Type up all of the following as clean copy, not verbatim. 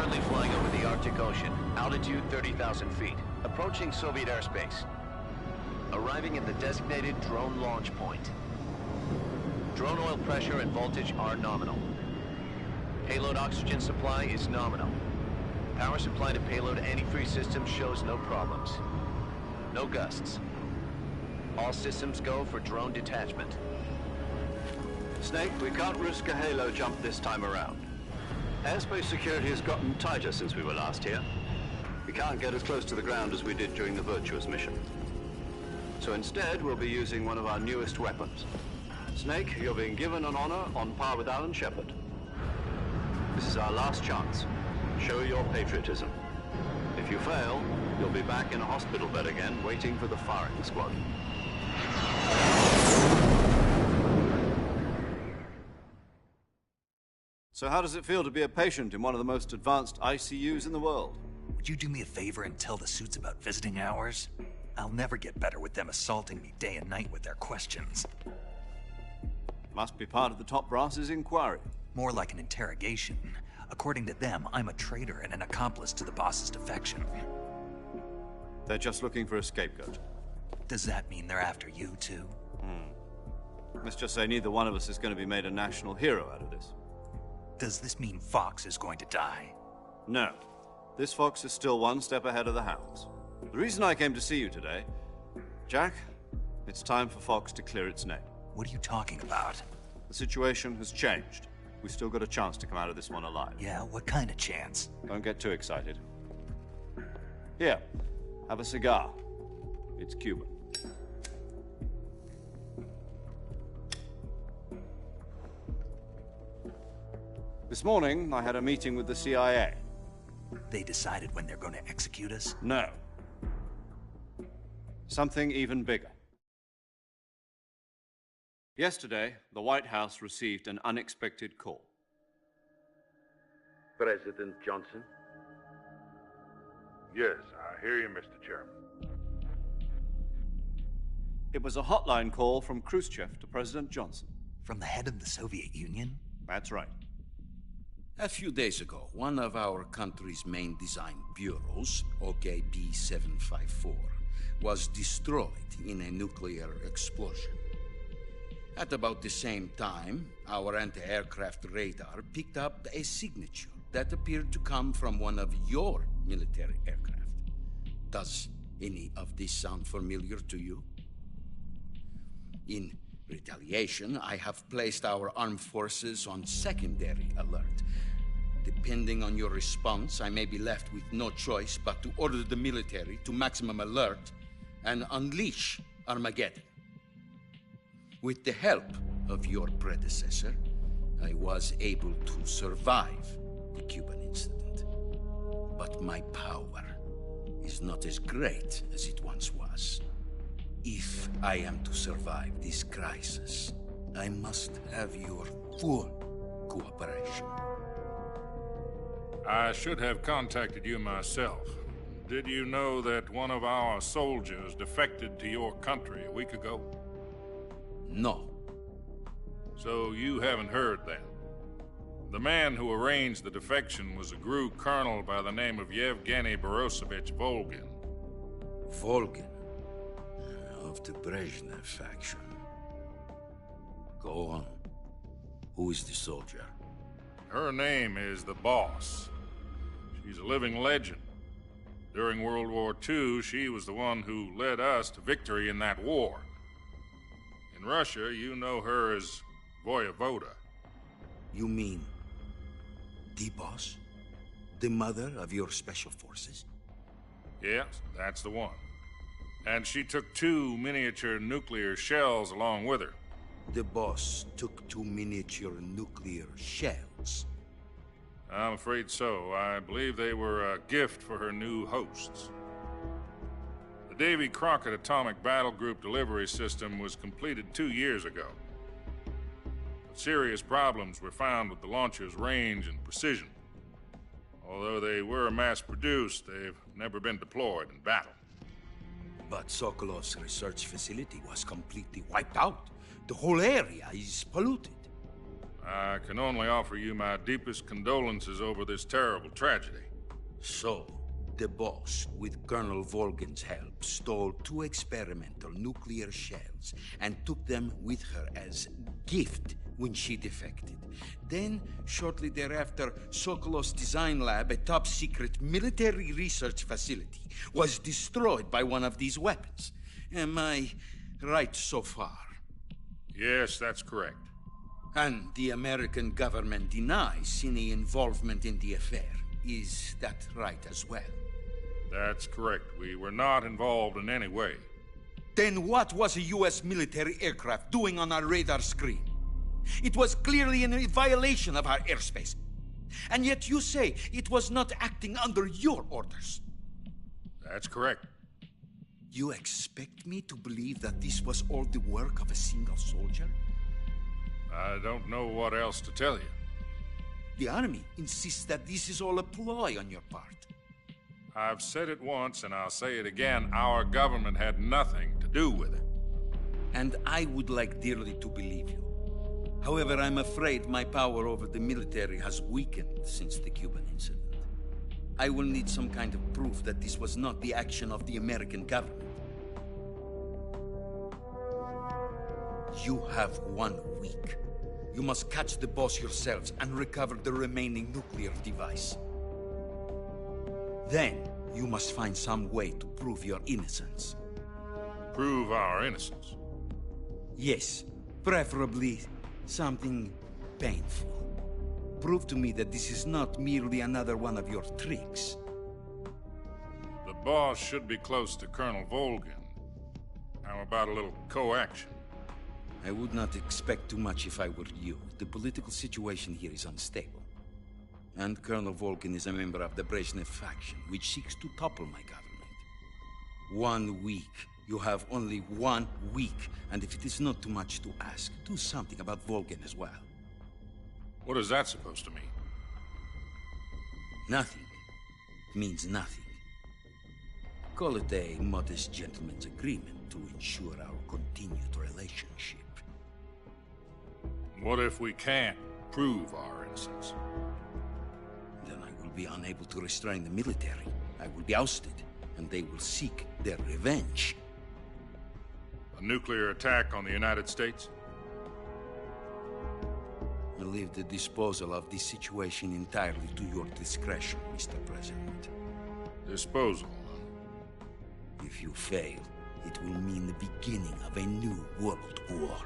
Currently flying over the Arctic Ocean, altitude 30,000 feet, approaching Soviet airspace. Arriving at the designated drone launch point. Drone oil pressure and voltage are nominal. Payload oxygen supply is nominal. Power supply to payload antifreeze system shows no problems. No gusts. All systems go for drone detachment. Snake, we can't risk a halo jump this time around. Airspace security has gotten tighter since we were last here. We can't get as close to the ground as we did during the Virtuous mission. So instead, we'll be using one of our newest weapons. Snake, you're being given an honor on par with Alan Shepard. This is our last chance. Show your patriotism. If you fail, you'll be back in a hospital bed again, waiting for the firing squad. So how does it feel to be a patient in one of the most advanced ICUs in the world? Would you do me a favor and tell the suits about visiting hours? I'll never get better with them assaulting me day and night with their questions. Must be part of the top brass's inquiry. More like an interrogation. According to them, I'm a traitor and an accomplice to the boss's defection. They're just looking for a scapegoat. Does that mean they're after you, too? Let's just say neither one of us is going to be made a national hero out of this. Does this mean Fox is going to die? No. This fox is still one step ahead of the hounds. The reason I came to see you today, Jack, it's time for Fox to clear its name. What are you talking about? The situation has changed. We've still got a chance to come out of this one alive. Yeah, what kind of chance? Don't get too excited. Here, have a cigar. It's Cuban. This morning, I had a meeting with the CIA. They decided when they're going to execute us? No. Something even bigger. Yesterday, the White House received an unexpected call. President Johnson? Yes, I hear you, Mr. Chairman. It was a hotline call from Khrushchev to President Johnson. From the head of the Soviet Union? That's right. A few days ago, one of our country's main design bureaus, OKB 754, was destroyed in a nuclear explosion. At about the same time, our anti-aircraft radar picked up a signature that appeared to come from one of your military aircraft. Does any of this sound familiar to you? In retaliation, I have placed our armed forces on secondary alert. Depending on your response, I may be left with no choice but to order the military to maximum alert and unleash Armageddon. With the help of your predecessor, I was able to survive the Cuban incident. But my power is not as great as it once was. If I am to survive this crisis, I must have your full cooperation. I should have contacted you myself. Did you know that one of our soldiers defected to your country a week ago? No. So you haven't heard then. The man who arranged the defection was a GRU colonel by the name of Yevgeny Borosovich Volgin. Volgin, of the Brezhnev faction. Go on. Who is the soldier? Her name is the Boss. She's a living legend. During World War II, she was the one who led us to victory in that war. In Russia, you know her as Voyevoda. You mean the Boss? The mother of your special forces? Yes, that's the one. And she took 2 miniature nuclear shells along with her. The Boss took 2 miniature nuclear shells. I'm afraid so. I believe they were a gift for her new hosts. The Davy Crockett Atomic Battle Group delivery system was completed 2 years ago. But serious problems were found with the launcher's range and precision. Although they were mass-produced, they've never been deployed in battle. But Sokolov's research facility was completely wiped out. The whole area is polluted. I can only offer you my deepest condolences over this terrible tragedy. So, the boss, with Colonel Volgin's help, stole 2 experimental nuclear shells and took them with her as gift when she defected. Then, shortly thereafter, Sokolov's design lab, a top-secret military research facility, was destroyed by one of these weapons. Am I right so far? Yes, that's correct. And the American government denies any involvement in the affair. Is that right as well? That's correct. We were not involved in any way. Then what was a U.S. military aircraft doing on our radar screen? It was clearly in violation of our airspace. And yet you say it was not acting under your orders. That's correct. You expect me to believe that this was all the work of a single soldier? I don't know what else to tell you. The Army insists that this is all a ploy on your part. I've said it once, and I'll say it again. Our government had nothing to do with it. And I would like dearly to believe you. However, I'm afraid my power over the military has weakened since the Cuban incident. I will need some kind of proof that this was not the action of the American government. You have 1 week. You must catch the boss yourselves and recover the remaining nuclear device. Then, you must find some way to prove your innocence. Prove our innocence? Yes, preferably something painful. Prove to me that this is not merely another one of your tricks. The boss should be close to Colonel Volgin. How about a little coaction? I would not expect too much if I were you. The political situation here is unstable. And Colonel Volgin is a member of the Brezhnev faction, which seeks to topple my government. 1 week. You have only 1 week. And if it is not too much to ask, do something about Volgin as well. What is that supposed to mean? Nothing means nothing. Call it a modest gentleman's agreement to ensure our continued relationship. What if we can't prove our innocence? Then I will be unable to restrain the military. I will be ousted, and they will seek their revenge. A nuclear attack on the United States? I leave the disposal of this situation entirely to your discretion, Mr. President. Disposal, huh? If you fail, it will mean the beginning of a new world war.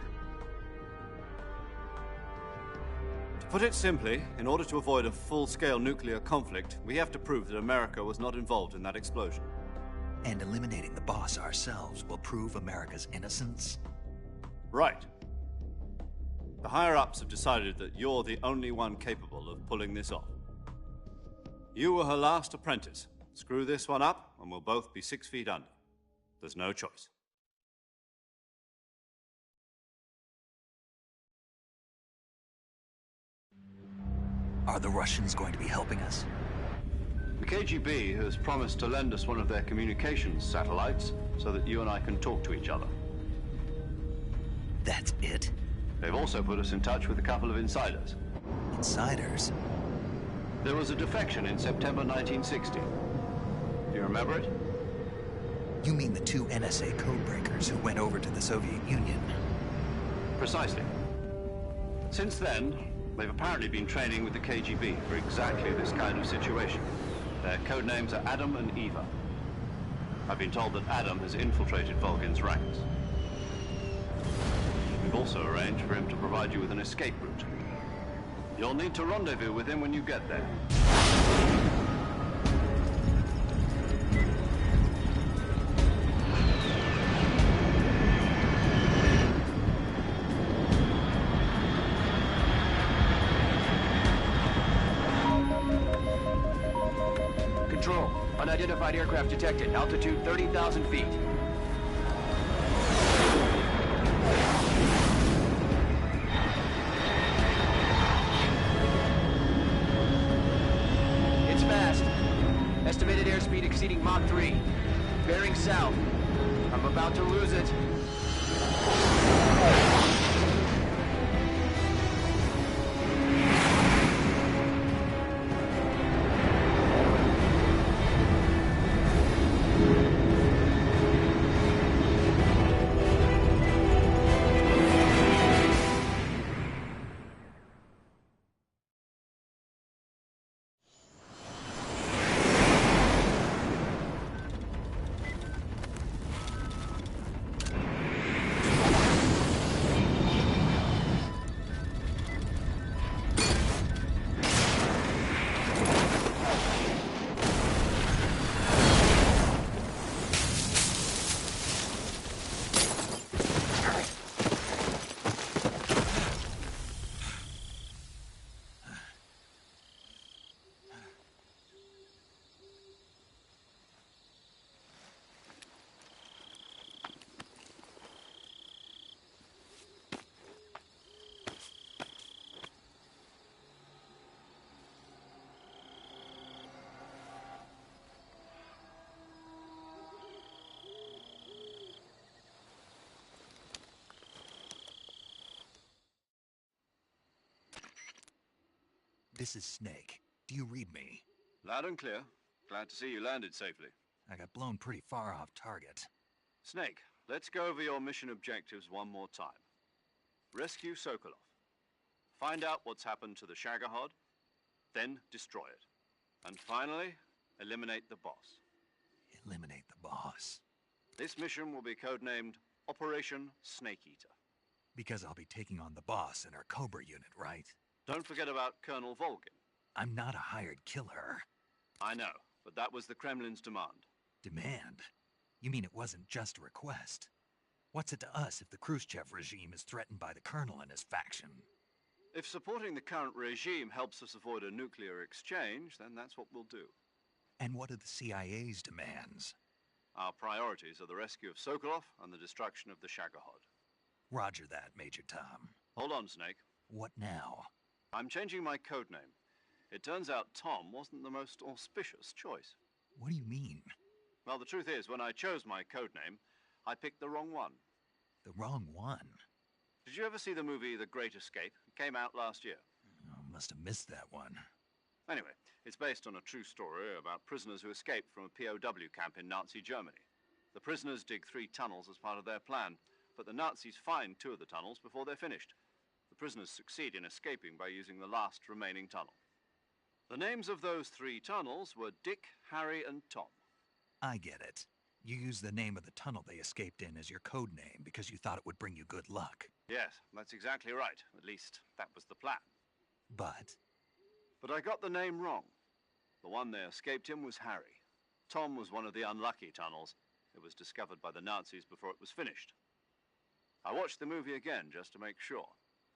To put it simply, in order to avoid a full-scale nuclear conflict, we have to prove that America was not involved in that explosion. And eliminating the boss ourselves will prove America's innocence? Right. The higher-ups have decided that you're the only one capable of pulling this off. You were her last apprentice. Screw this one up, and we'll both be 6 feet under. There's no choice. Are the Russians going to be helping us? The KGB has promised to lend us one of their communications satellites so that you and I can talk to each other. That's it? They've also put us in touch with a couple of insiders. Insiders? There was a defection in September 1960. Do you remember it? You mean the 2 NSA codebreakers who went over to the Soviet Union? Precisely. Since then, they've apparently been training with the KGB for exactly this kind of situation. Their code names are Adam and Eva. I've been told that Adam has infiltrated Volgin's ranks. We've also arranged for him to provide you with an escape route. You'll need to rendezvous with him when you get there. Control. Unidentified aircraft detected. Altitude 30,000 feet. It's fast. Estimated airspeed exceeding Mach 3. Bearing south. I'm about to lose it. This is Snake. Do you read me? Loud and clear. Glad to see you landed safely. I got blown pretty far off target. Snake, let's go over your mission objectives one more time. Rescue Sokolov. Find out what's happened to the Shagohod, then destroy it. And finally, eliminate the boss. Eliminate the boss. This mission will be codenamed Operation Snake Eater. Because I'll be taking on the boss in our Cobra unit, right? Don't forget about Colonel Volgin. I'm not a hired killer. I know, but that was the Kremlin's demand. Demand? You mean it wasn't just a request? What's it to us if the Khrushchev regime is threatened by the Colonel and his faction? If supporting the current regime helps us avoid a nuclear exchange, then that's what we'll do. And what are the CIA's demands? Our priorities are the rescue of Sokolov and the destruction of the Shagohod. Roger that, Major Tom. Hold on, Snake. What now? I'm changing my codename. It turns out Tom wasn't the most auspicious choice. What do you mean? Well, the truth is, when I chose my codename, I picked the wrong one. The wrong one? Did you ever see the movie The Great Escape? It came out last year. Oh, must have missed that one. Anyway, it's based on a true story about prisoners who escaped from a POW camp in Nazi Germany. The prisoners dig 3 tunnels as part of their plan, but the Nazis find 2 of the tunnels before they're finished. The prisoners succeed in escaping by using the last remaining tunnel. The names of those 3 tunnels were Dick, Harry, and Tom. I get it. You used the name of the tunnel they escaped in as your code name because you thought it would bring you good luck. Yes, that's exactly right. At least, that was the plan. But But I got the name wrong. The one they escaped in was Harry. Tom was one of the unlucky tunnels. It was discovered by the Nazis before it was finished. I watched the movie again just to make sure.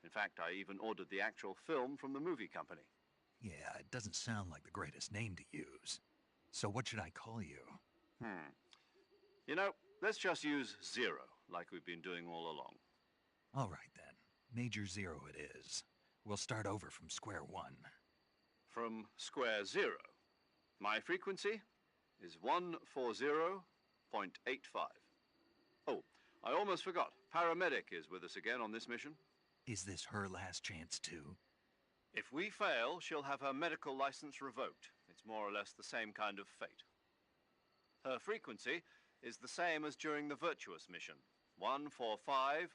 In fact, I even ordered the actual film from the movie company. yeah, it doesn't sound like the greatest name to use. So what should I call you? You know, let's just use Zero, like we've been doing all along. All right then. Major Zero it is. We'll start over from square one. From square 0. My frequency is 140.85. Oh, I almost forgot. Paramedic is with us again on this mission. Is this her last chance too? If we fail, she'll have her medical license revoked. It's more or less the same kind of fate. Her frequency is the same as during the Virtuous mission, 145.73.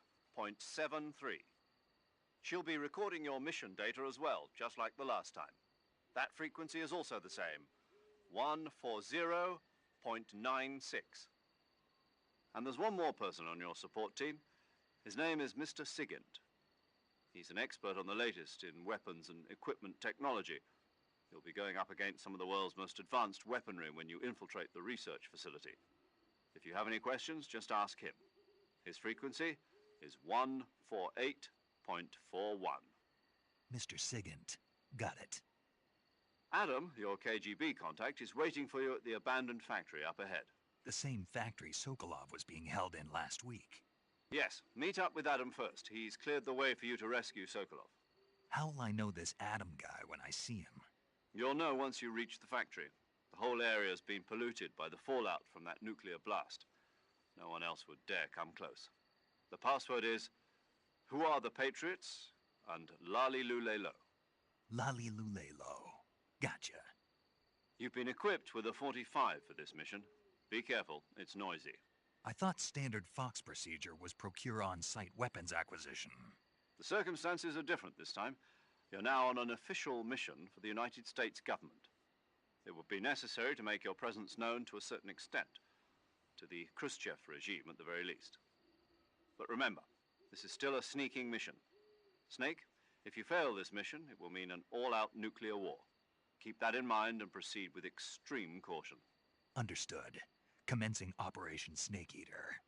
She'll be recording your mission data as well, just like the last time. That frequency is also the same, 140.96. And there's one more person on your support team. His name is Mr. Sigint. He's an expert on the latest in weapons and equipment technology. He'll be going up against some of the world's most advanced weaponry when you infiltrate the research facility. If you have any questions, just ask him. His frequency is 148.41. Mr. Sigint. Got it. Adam, your KGB contact, is waiting for you at the abandoned factory up ahead. The same factory Sokolov was being held in last week. Yes, meet up with Adam first. He's cleared the way for you to rescue Sokolov. How will I know this Adam guy when I see him? You'll know once you reach the factory. The whole area's been polluted by the fallout from that nuclear blast. No one else would dare come close. The password is, "Who are the Patriots?" and Lali Lulelo. Lali Lulelo. Gotcha. You've been equipped with a 45 for this mission. Be careful, it's noisy. I thought standard Fox procedure was procure on-site weapons acquisition. The circumstances are different this time. You're now on an official mission for the United States government. It would be necessary to make your presence known to a certain extent, to the Khrushchev regime at the very least. But remember, this is still a sneaking mission. Snake, if you fail this mission, it will mean an all-out nuclear war. Keep that in mind and proceed with extreme caution. Understood. Commencing Operation Snake Eater.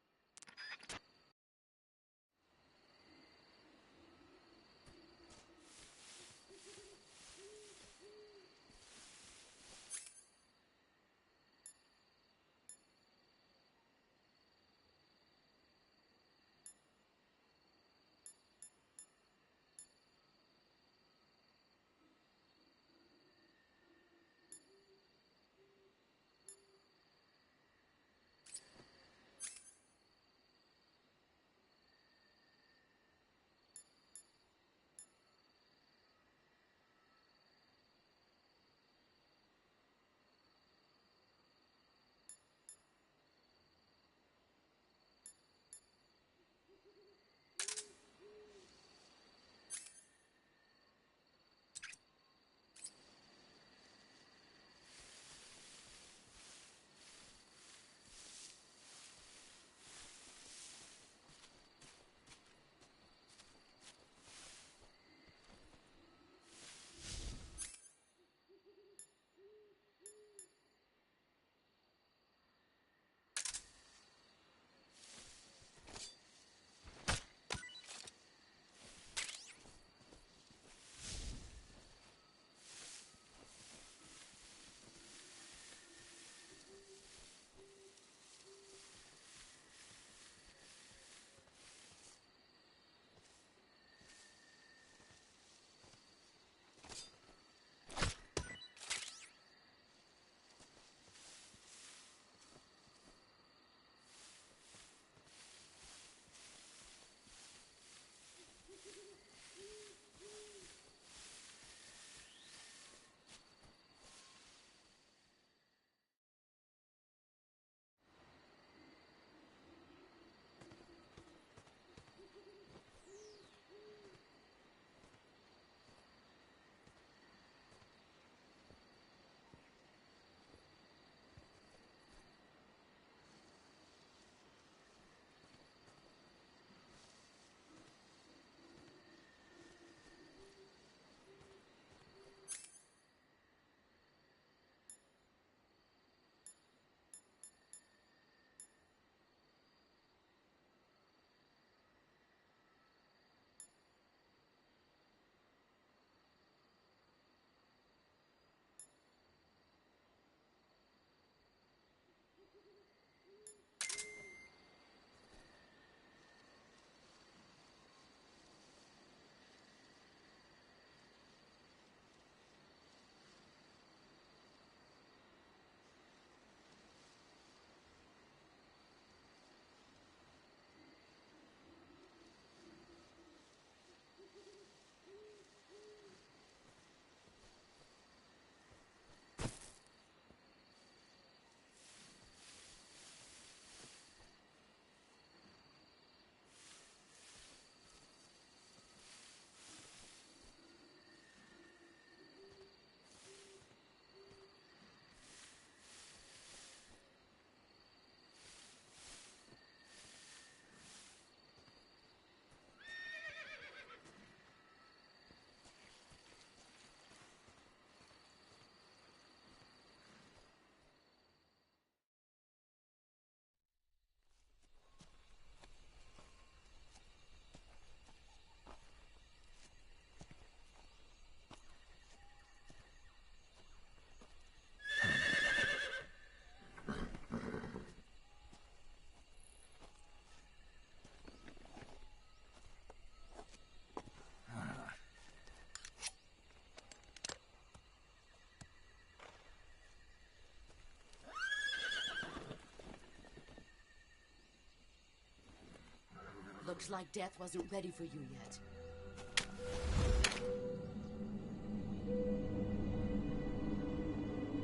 Looks like death wasn't ready for you yet.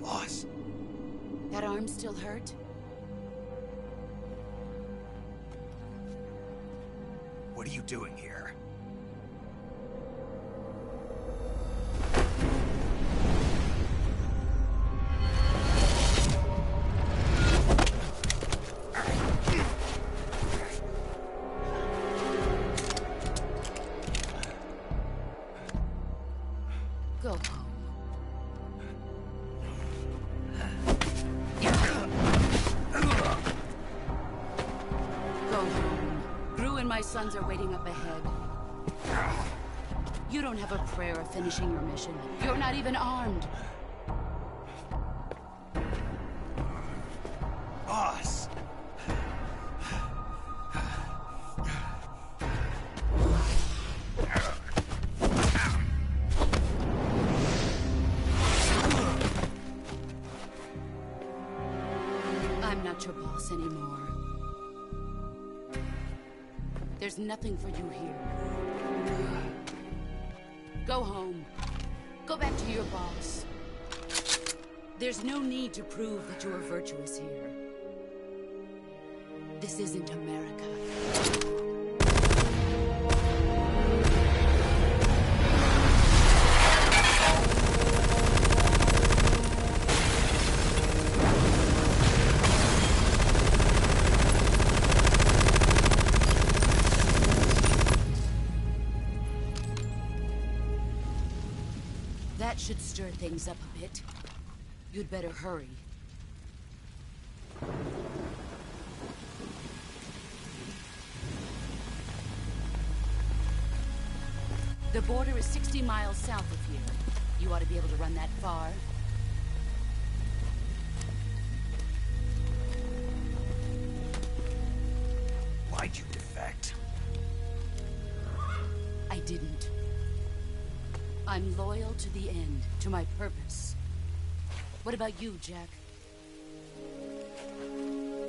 Boss. That arm still hurt? What are you doing here? Go home. Go home. Gru and my sons are waiting up ahead. You don't have a prayer of finishing your mission. You're not even armed. Boss! I'm not your boss anymore. There's nothing for you here. Go home. Go back to your boss. There's no need to prove that you are virtuous here. This isn't America. That should stir things up a bit. You'd better hurry. The border is 60 miles south of here. You ought to be able to run that far. Why'd you defect? I didn't. I'm loyal to the end, to my purpose. What about you, Jack?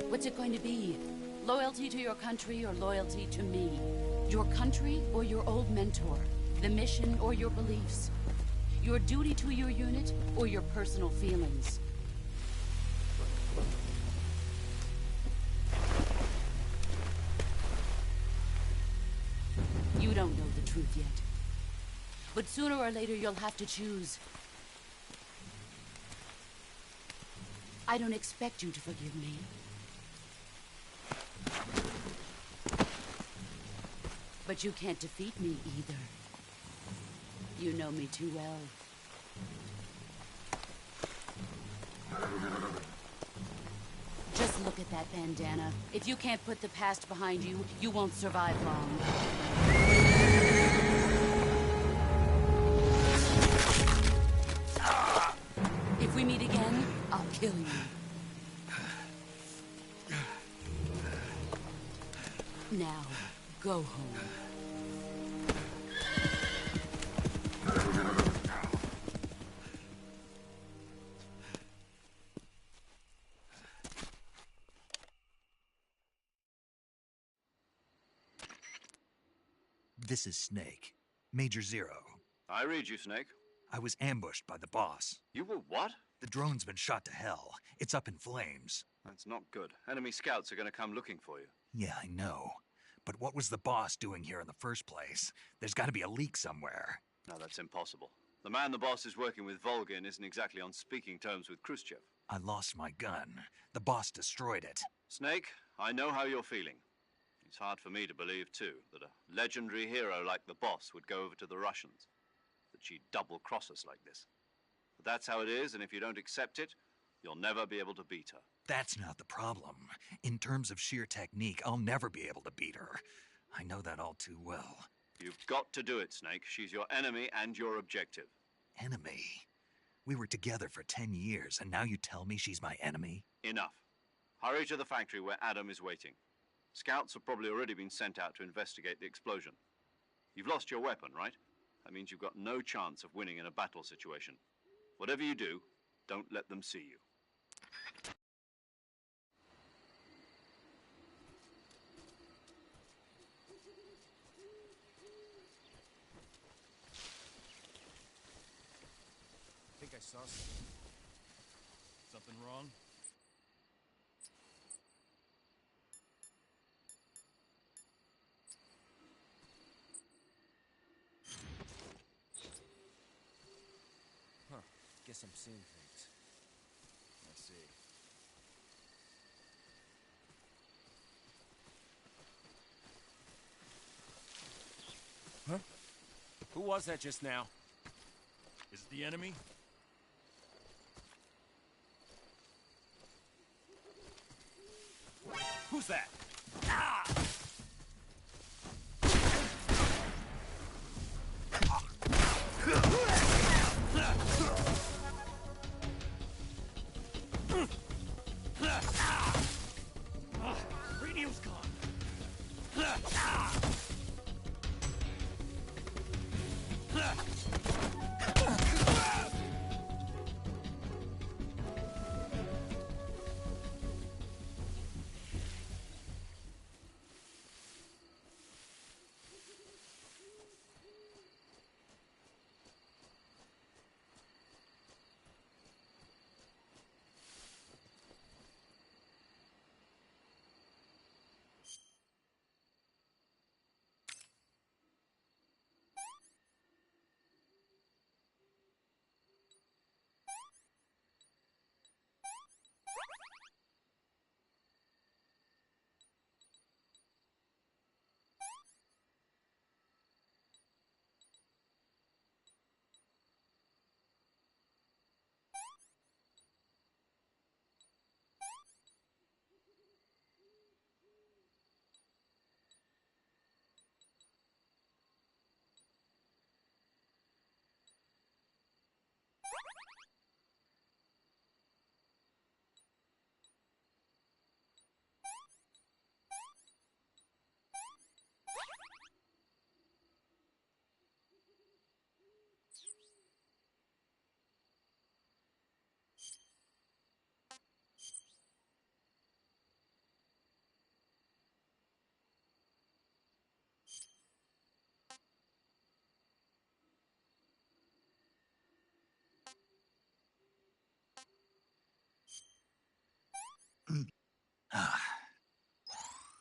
What's it going to be? Loyalty to your country or loyalty to me? Your country or your old mentor? The mission or your beliefs? Your duty to your unit or your personal feelings? You don't know the truth yet. But sooner or later you'll have to choose. I don't expect you to forgive me. But you can't defeat me either. You know me too well. Just look at that bandana. If you can't put the past behind you, you won't survive long. If we meet again, I'll kill you. Now, go home. This is Snake. Major Zero. I read you, Snake. I was ambushed by the boss. You were what? The drone's been shot to hell. It's up in flames. That's not good. Enemy scouts are going to come looking for you. Yeah, I know. But what was the boss doing here in the first place? There's got to be a leak somewhere. No, that's impossible. The man the boss is working with, Volgin, isn't exactly on speaking terms with Khrushchev. I lost my gun. The boss destroyed it. Snake, I know how you're feeling. It's hard for me to believe, too, that a legendary hero like the boss would go over to the Russians. That she'd double-cross us like this. But that's how it is, and if you don't accept it, you'll never be able to beat her. That's not the problem. In terms of sheer technique, I'll never be able to beat her. I know that all too well. You've got to do it, Snake. She's your enemy and your objective. Enemy? We were together for 10 years, and now you tell me she's my enemy? Enough. Hurry to the factory where Adam is waiting. Scouts have probably already been sent out to investigate the explosion. You've lost your weapon, right? That means you've got no chance of winning in a battle situation. Whatever you do, don't let them see you. saw something wrong? Huh. Guess I'm seeing things. I see. Huh? Who was that just now? Is it the enemy? Who's that? Ah! Radio's gone.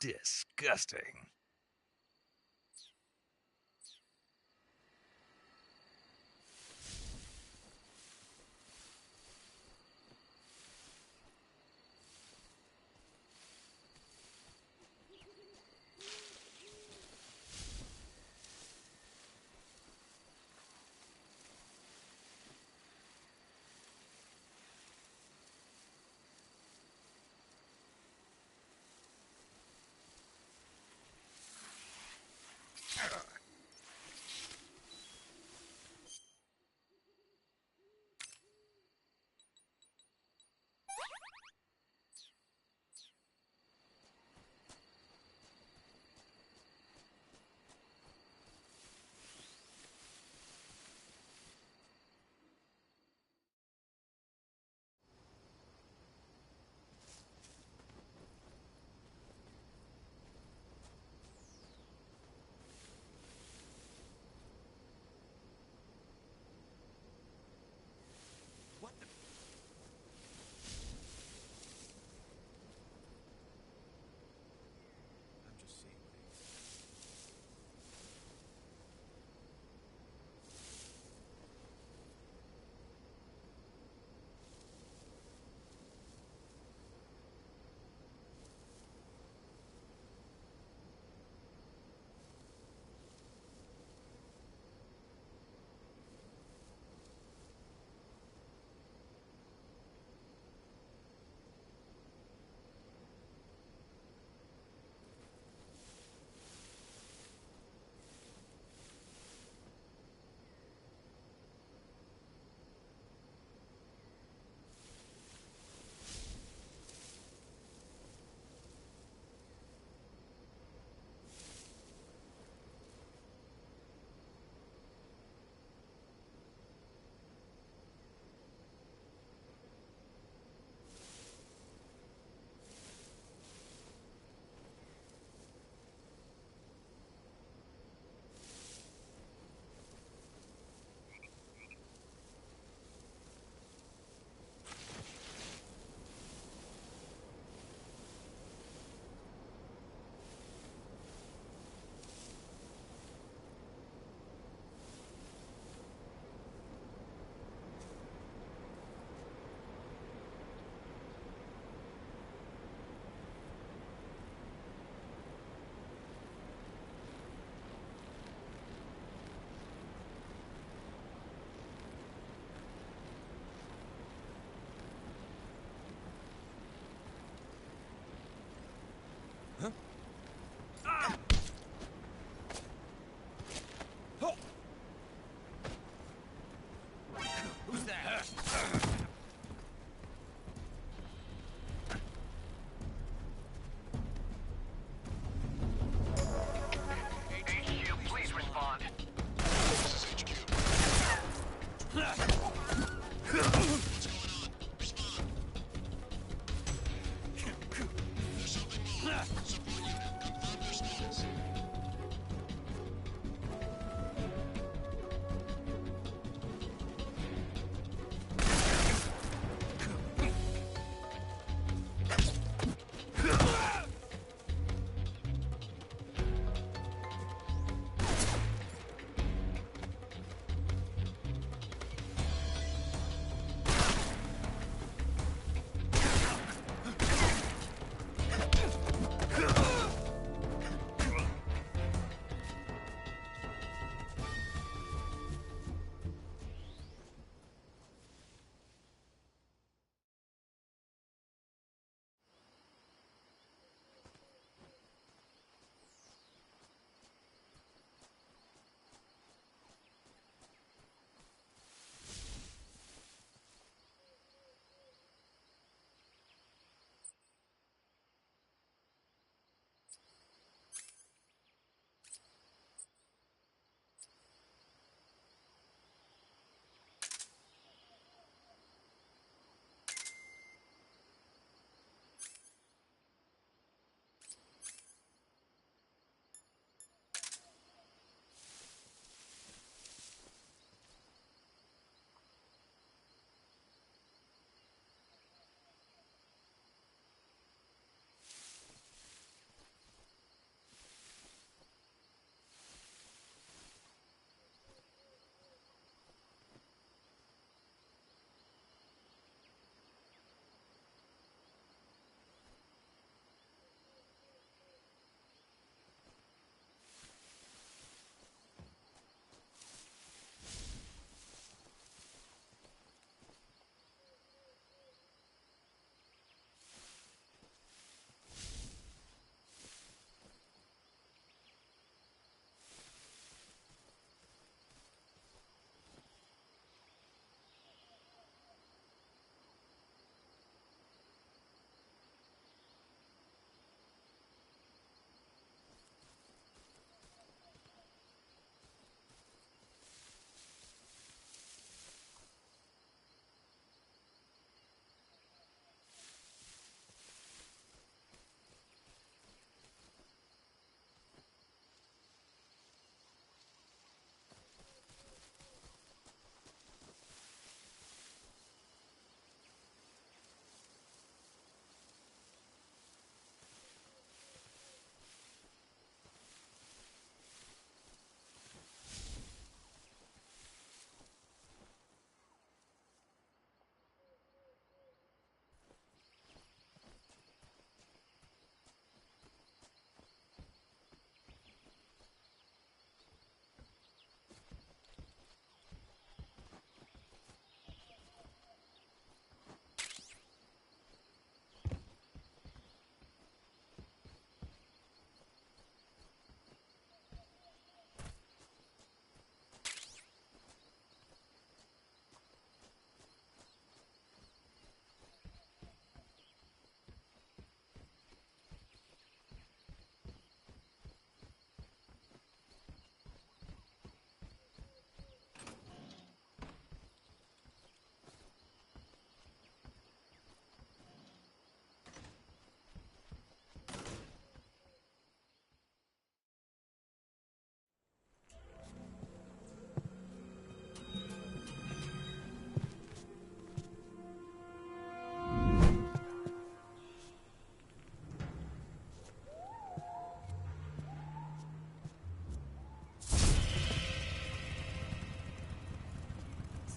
Disgusting.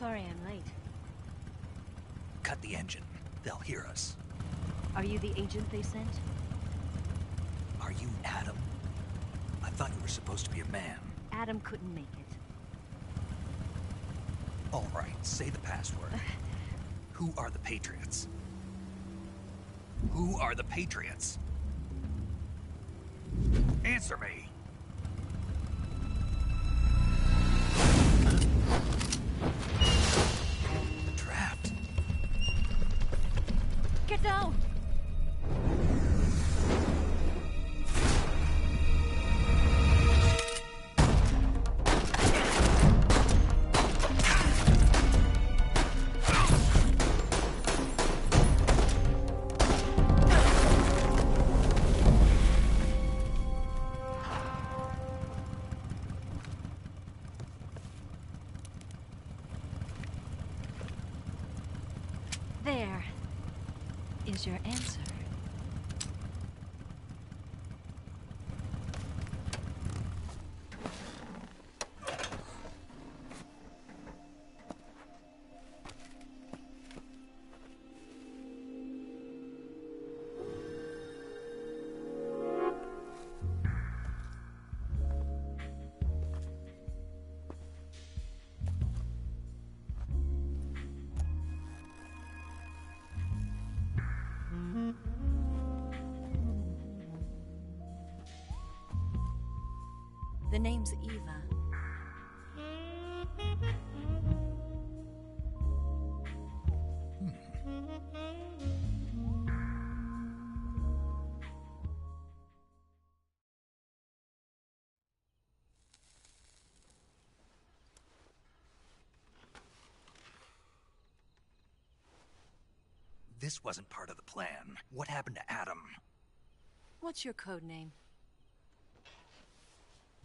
Sorry I'm late. Cut the engine. They'll hear us. Are you the agent they sent? Are you Adam? I thought you were supposed to be a man. Adam couldn't make it. All right, say the password. Who are the Patriots? Who are the Patriots? Answer me! Trapped. Get down! There is your answer. The name's Eva. This wasn't part of the plan. What happened to Adam? What's your code name?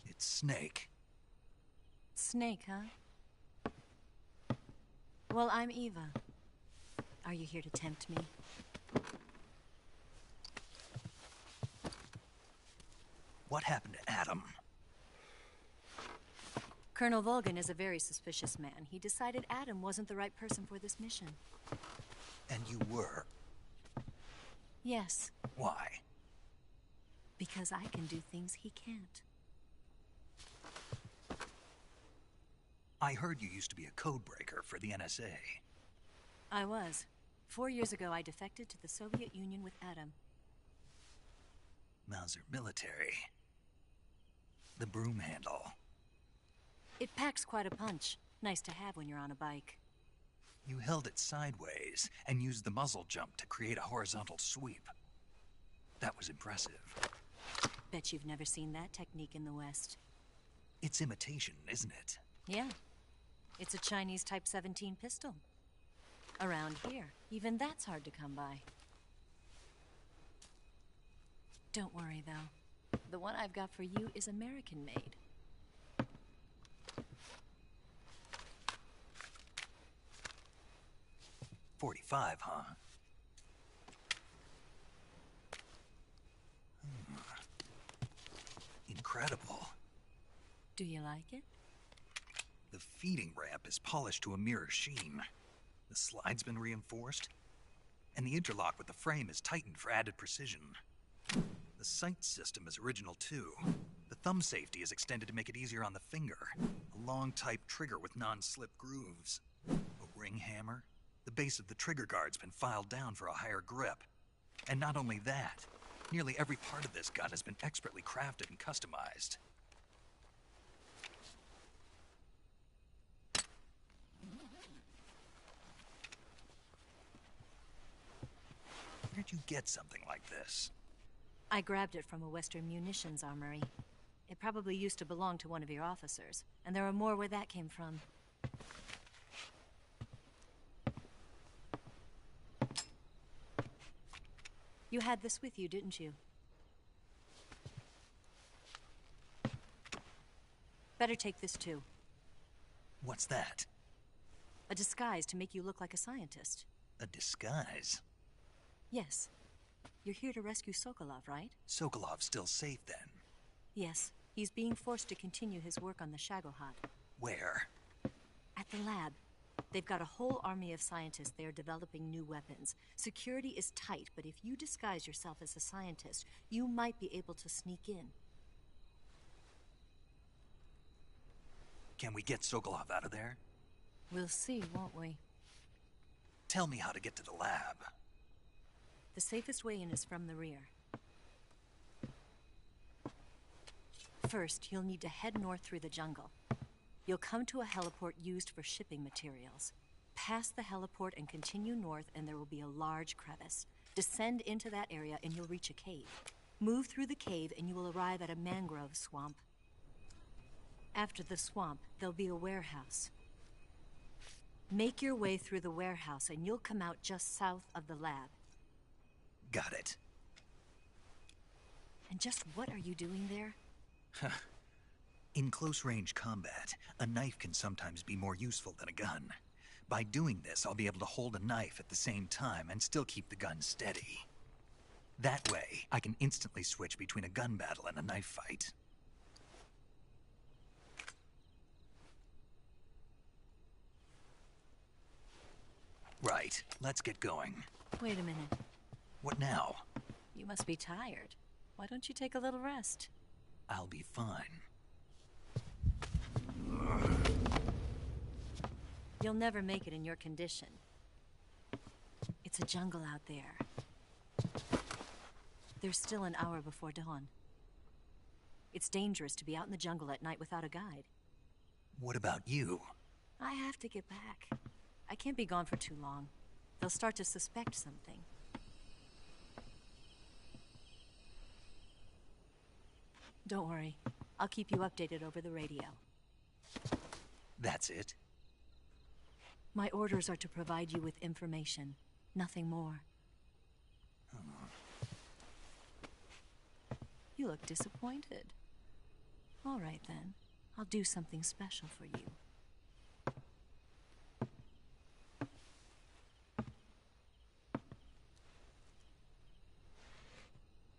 It's Snake. Snake, huh? Well, I'm Eva. Are you here to tempt me? What happened to Adam? Colonel Volgin is a very suspicious man. He decided Adam wasn't the right person for this mission. And you were? Yes. Why? Because I can do things he can't. I heard you used to be a codebreaker for the NSA. I was. 4 years ago, I defected to the Soviet Union with Adam. Mauser military. The broom handle. It packs quite a punch. Nice to have when you're on a bike. You held it sideways and used the muzzle jump to create a horizontal sweep. That was impressive. Bet you've never seen that technique in the West. It's imitation, isn't it? Yeah. It's a Chinese Type 17 pistol. Around here, even that's hard to come by. Don't worry, though. The one I've got for you is American-made. .45, huh? Incredible. Do you like it? The feeding ramp is polished to a mirror sheen. The slide's been reinforced, and the interlock with the frame is tightened for added precision. The sight system is original too. The thumb safety is extended to make it easier on the finger. A long type trigger with non-slip grooves. A ring hammer. The base of the trigger guard's been filed down for a higher grip. And not only that, nearly every part of this gun has been expertly crafted and customized. Where'd you get something like this? I grabbed it from a Western munitions armory. It probably used to belong to one of your officers, and there are more where that came from. You had this with you, didn't you? Better take this too. What's that? A disguise to make you look like a scientist. A disguise? Yes. You're here to rescue Sokolov, right? Sokolov's still safe then? Yes. He's being forced to continue his work on the Shagohod. Where? At the lab. They've got a whole army of scientists there developing new weapons. Security is tight, but if you disguise yourself as a scientist, you might be able to sneak in. Can we get Sokolov out of there? We'll see, won't we? Tell me how to get to the lab. The safest way in is from the rear. First, you'll need to head north through the jungle. You'll come to a heliport used for shipping materials. Pass the heliport and continue north, and there will be a large crevice. Descend into that area and you'll reach a cave. Move through the cave and you will arrive at a mangrove swamp. After the swamp, there'll be a warehouse. Make your way through the warehouse and you'll come out just south of the lab. Got it. And just what are you doing there? In close-range combat, a knife can sometimes be more useful than a gun. By doing this, I'll be able to hold a knife at the same time and still keep the gun steady. That way, I can instantly switch between a gun battle and a knife fight. Right, let's get going. Wait a minute. What now? You must be tired. Why don't you take a little rest? I'll be fine. You'll never make it in your condition. It's a jungle out there. There's still an hour before dawn. It's dangerous to be out in the jungle at night without a guide. What about you? I have to get back. I can't be gone for too long. They'll start to suspect something. Don't worry. I'll keep you updated over the radio. That's it? My orders are to provide you with information. Nothing more. You look disappointed. All right, then. I'll do something special for you.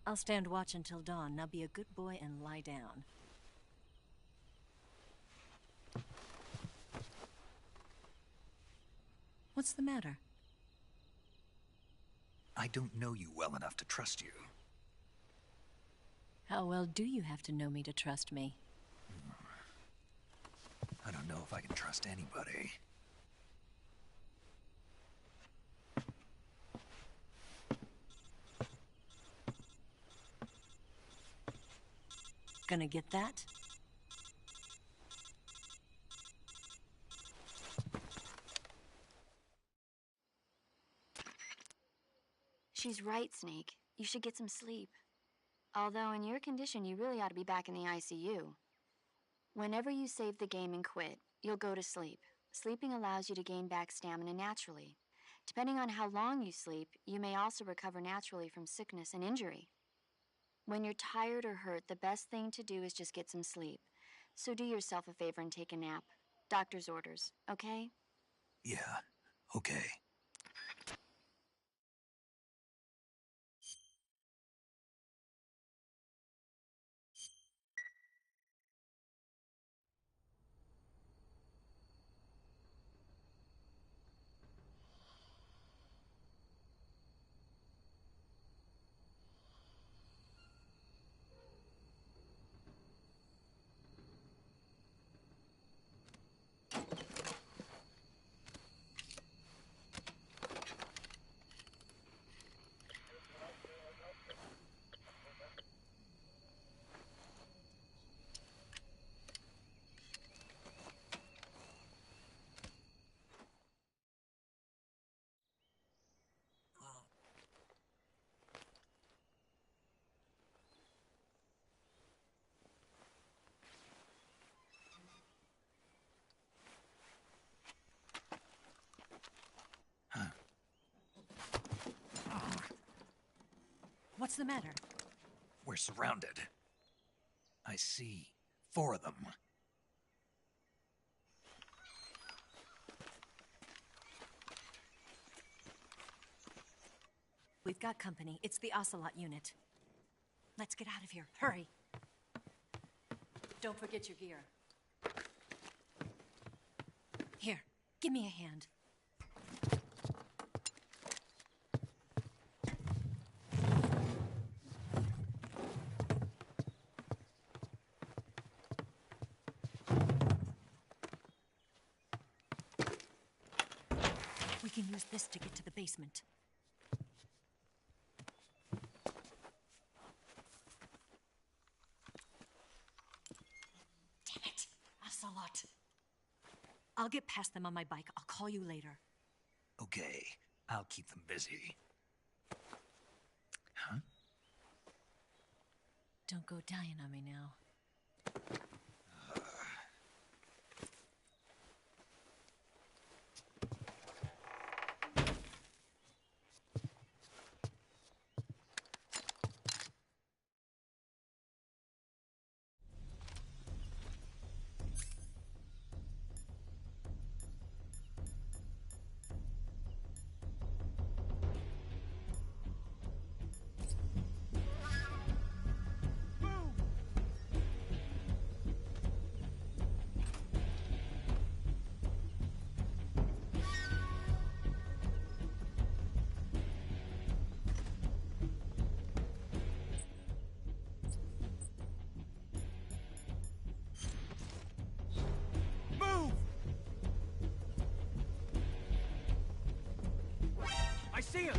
I'll stand watch until dawn. Now be a good boy and lie down. What's the matter? I don't know you well enough to trust you. How well do you have to know me to trust me? I don't know if I can trust anybody. Gonna get that? She's right, Snake. You should get some sleep. Although in your condition, you really ought to be back in the ICU. Whenever you save the game and quit, you'll go to sleep. Sleeping allows you to gain back stamina naturally. Depending on how long you sleep, you may also recover naturally from sickness and injury. When you're tired or hurt, the best thing to do is just get some sleep. So do yourself a favor and take a nap. Doctor's orders, okay? Yeah, okay. What's the matter? We're surrounded. I see 4 of them. We've got company. It's the Ocelot unit. Let's get out of here. Hurry. Don't forget your gear. Here, Give me a hand. We can use this to get to the basement. Damn it, Ocelot. I'll get past them on my bike. I'll call you later. Okay, I'll keep them busy. Huh? Don't go dying on me now. I see him!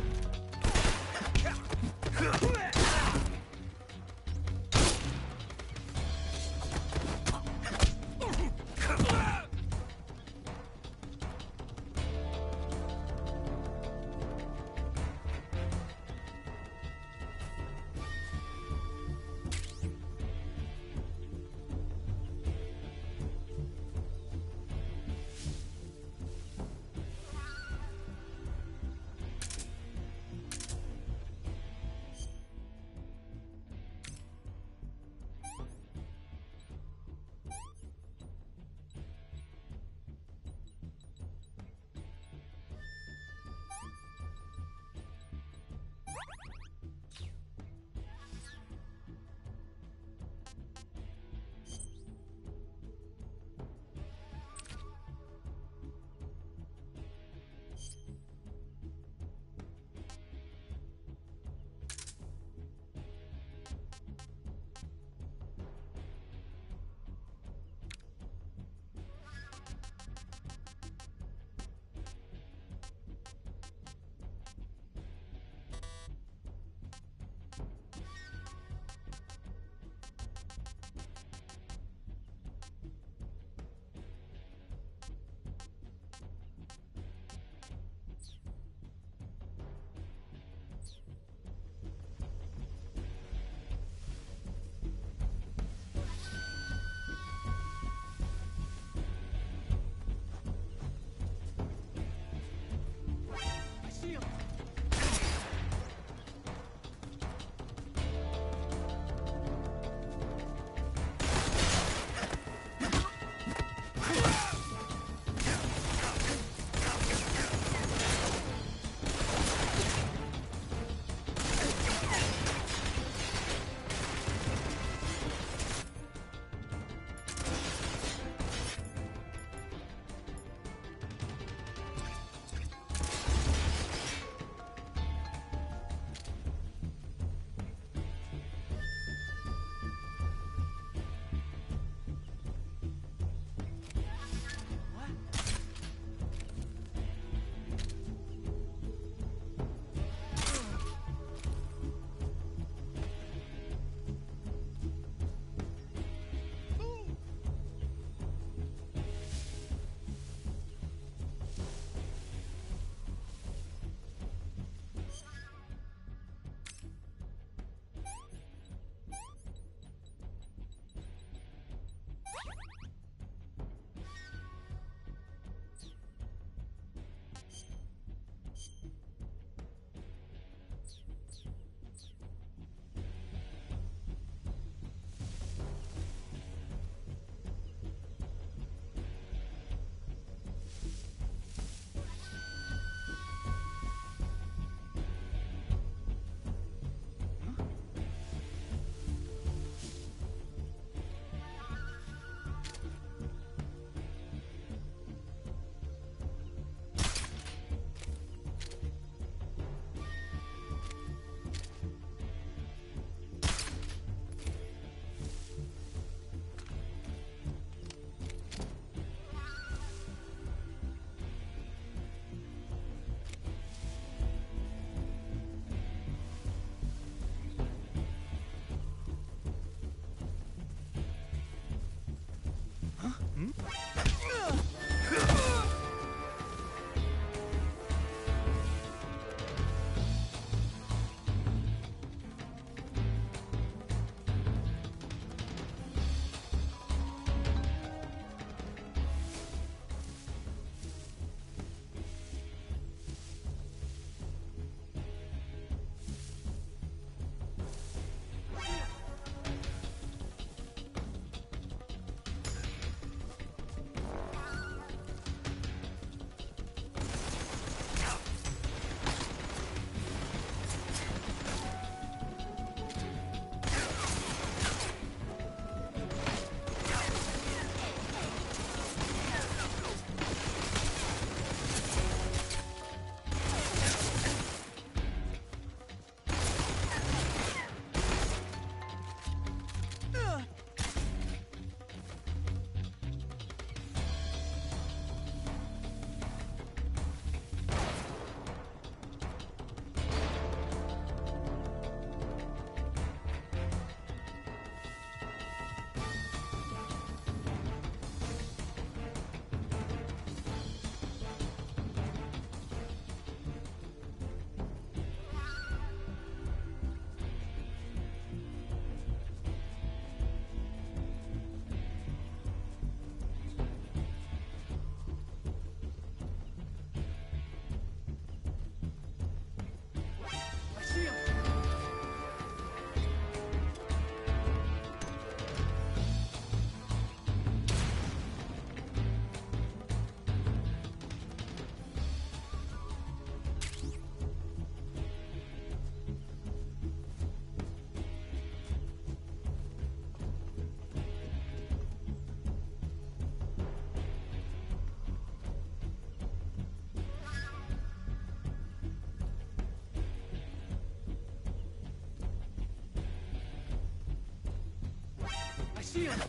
see him!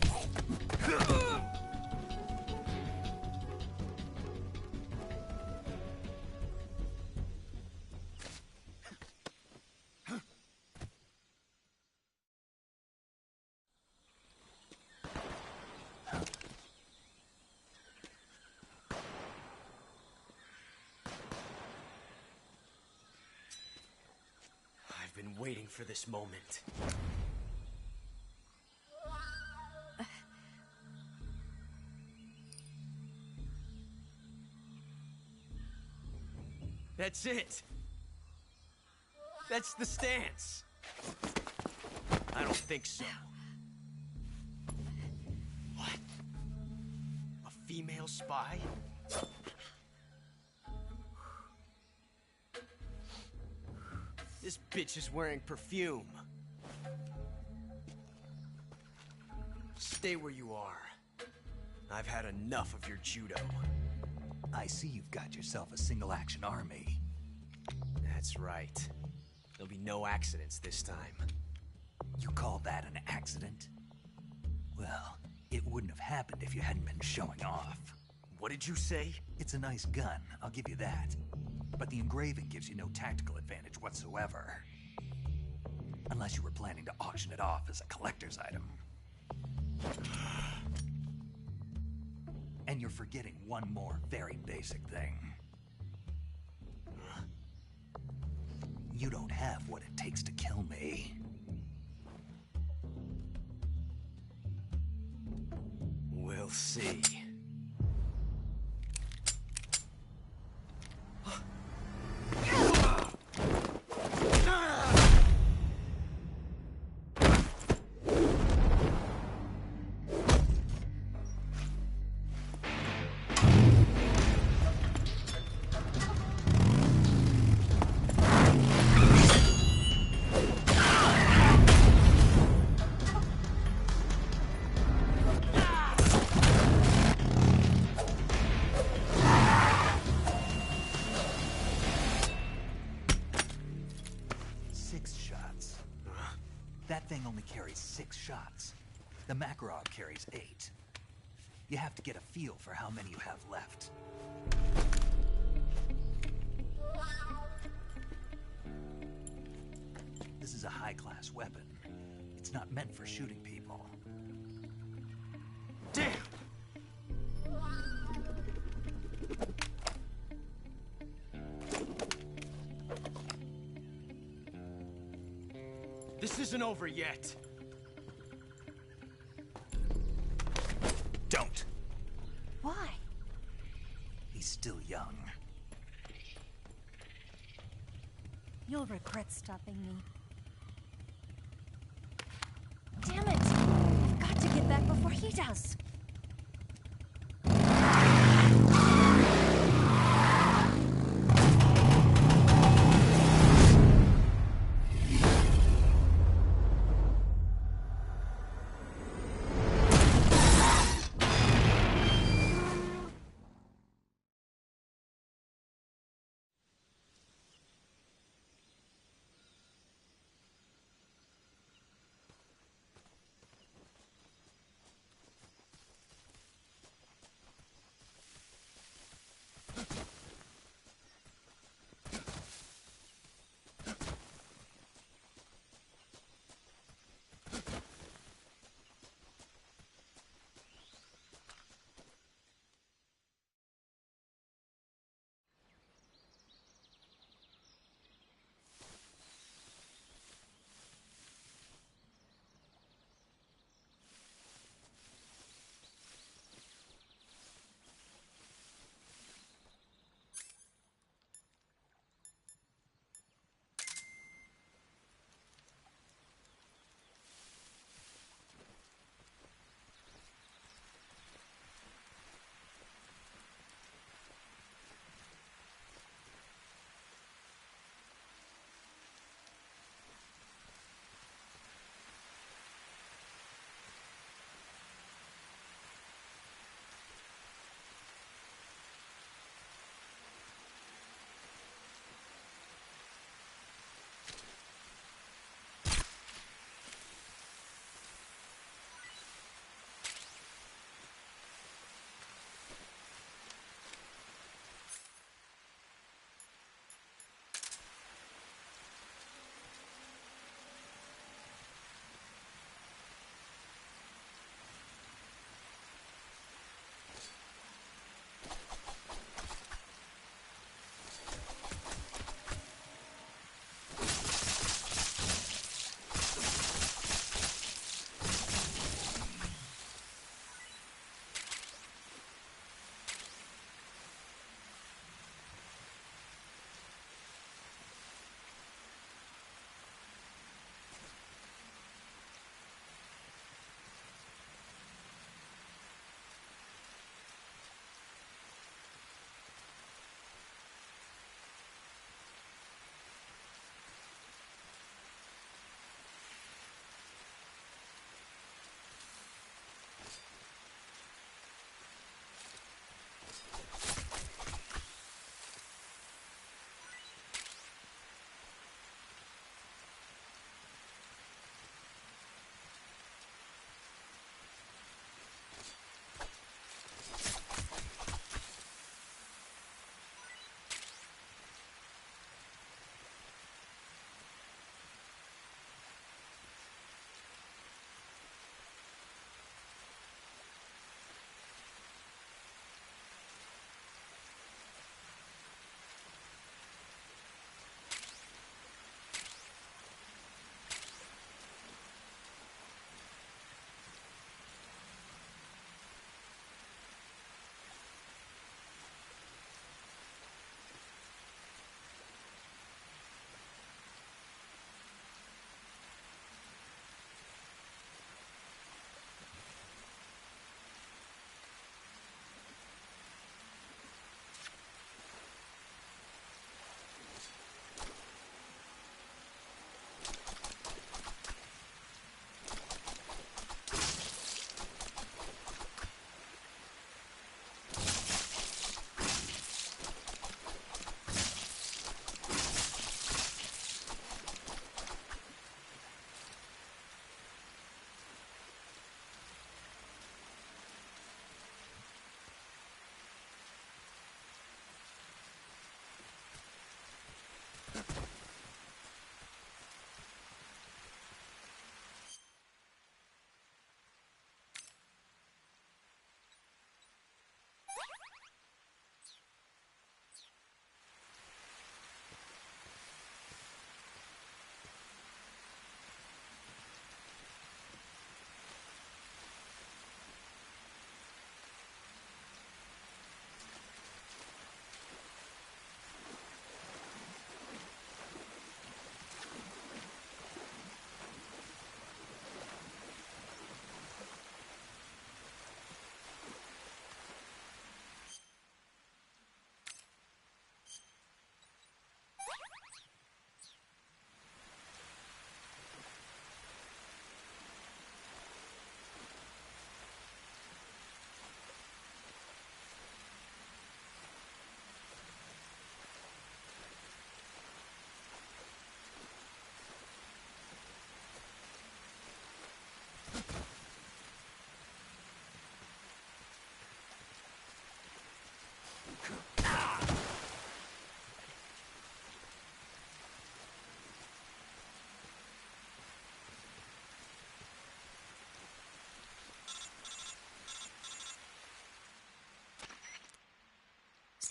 I've been waiting for this moment. That's it. That's the stance. I don't think so. What? A female spy? This bitch is wearing perfume. Stay where you are. I've had enough of your judo. I see you've got yourself a single-action army. That's right. There'll be no accidents this time. You call that an accident? Well, it wouldn't have happened if you hadn't been showing off. What did you say? It's a nice gun, I'll give you that. But the engraving gives you no tactical advantage whatsoever. Unless you were planning to auction it off as a collector's item. And you're forgetting one more very basic thing. You don't have what it takes to kill me. We'll see. That thing only carries 6 shots. The Makarov carries 8. You have to get a feel for how many you have left. This is a high-class weapon. It's not meant for shooting people. Damn! This isn't over yet. Don't. Why? He's still young. You'll regret stopping me. Damn it! I've got to get back before he does.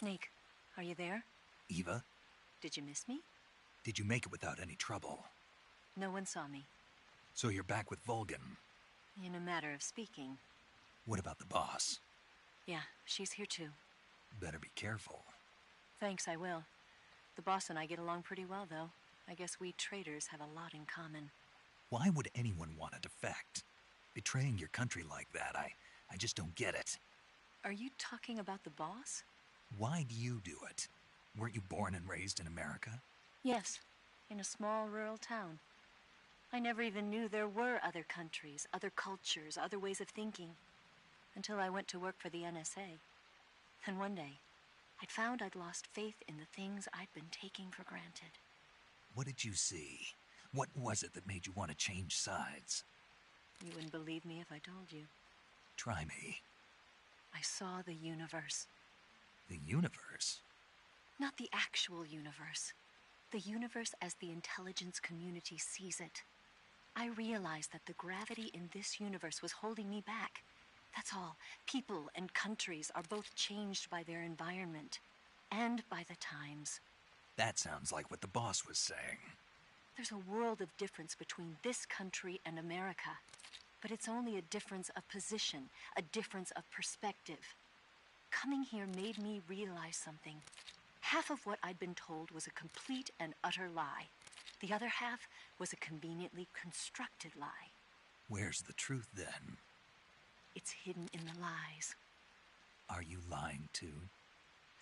Snake, are you there? Eva, Did you miss me? did you make it without any trouble? No one saw me. So you're back with Vulcan. In a matter of speaking. What about the boss? Yeah, she's here too. Better be careful. Thanks, I will. The boss and I get along pretty well, though. I guess we traitors have a lot in common. Why would anyone want to defect? Betraying your country like that, I just don't get it. Are you talking about the boss? Why do you do it? Weren't you born and raised in America? Yes, in a small rural town. I never even knew there were other countries, other cultures, other ways of thinking, until I went to work for the NSA. Then one day, I'd found I'd lost faith in the things I'd been taking for granted. What did you see? What was it that made you want to change sides? You wouldn't believe me if I told you. Try me. I saw the universe. The universe? Not the actual universe. The universe as the intelligence community sees it. I realized that the gravity in this universe was holding me back. That's all. People and countries are both changed by their environment and by the times. That sounds like what the boss was saying. There's a world of difference between this country and America. But it's only a difference of position, a difference of perspective. Coming here made me realize something. Half of what I'd been told was a complete and utter lie. The other half was a conveniently constructed lie. Where's the truth, then? It's hidden in the lies. Are you lying, too?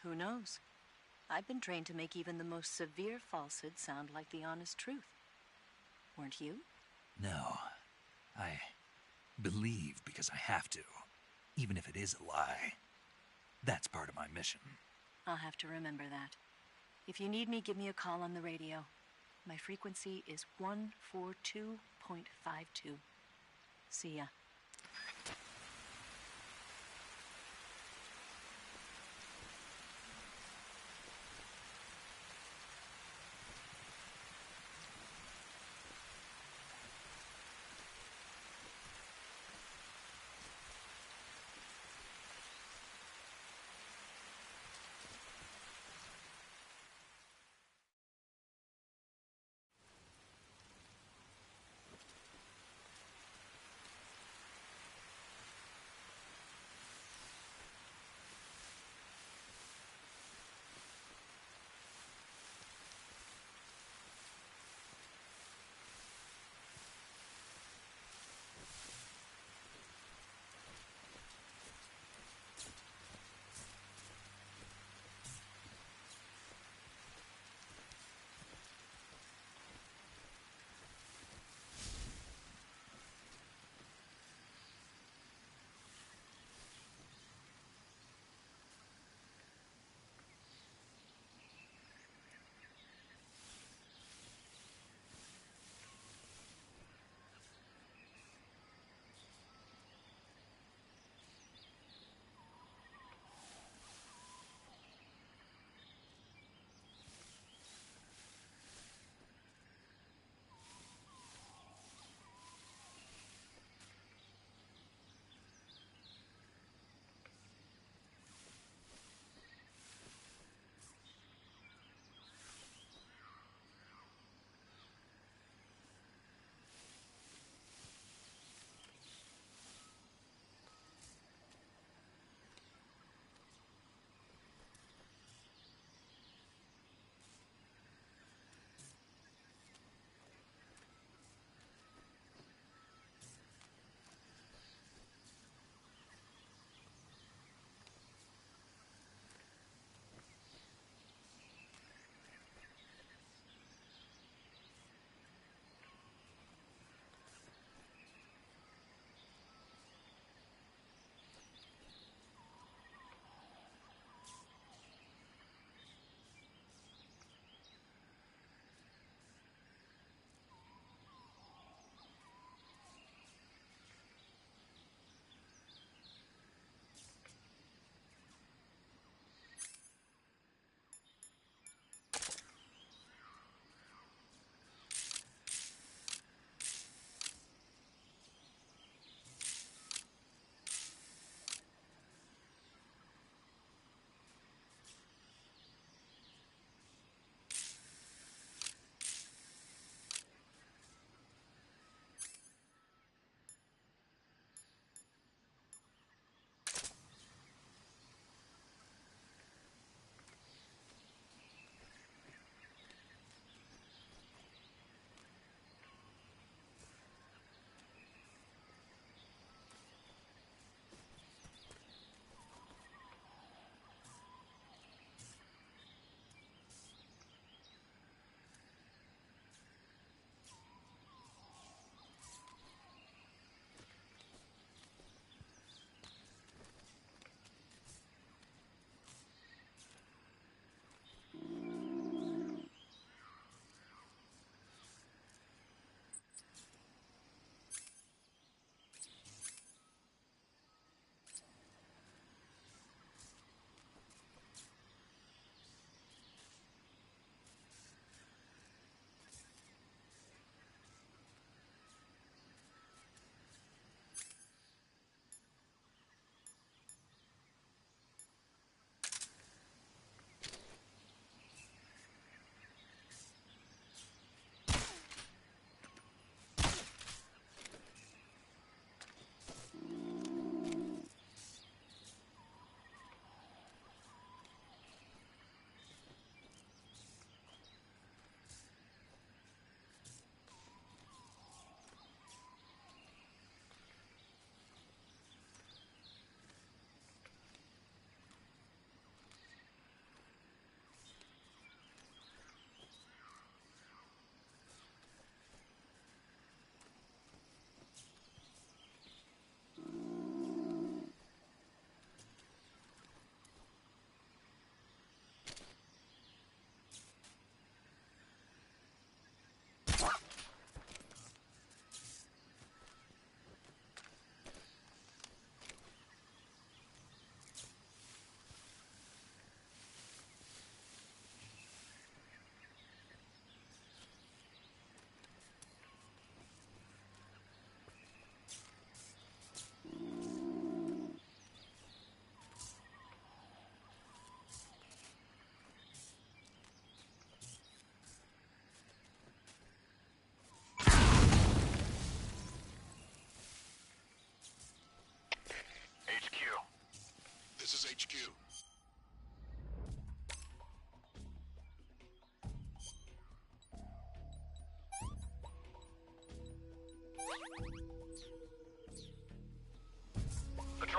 Who knows? I've been trained to make even the most severe falsehood sound like the honest truth. Weren't you? No. I believe because I have to, even if it is a lie. That's part of my mission. I'll have to remember that. If you need me, give me a call on the radio. My frequency is 142.52. See ya.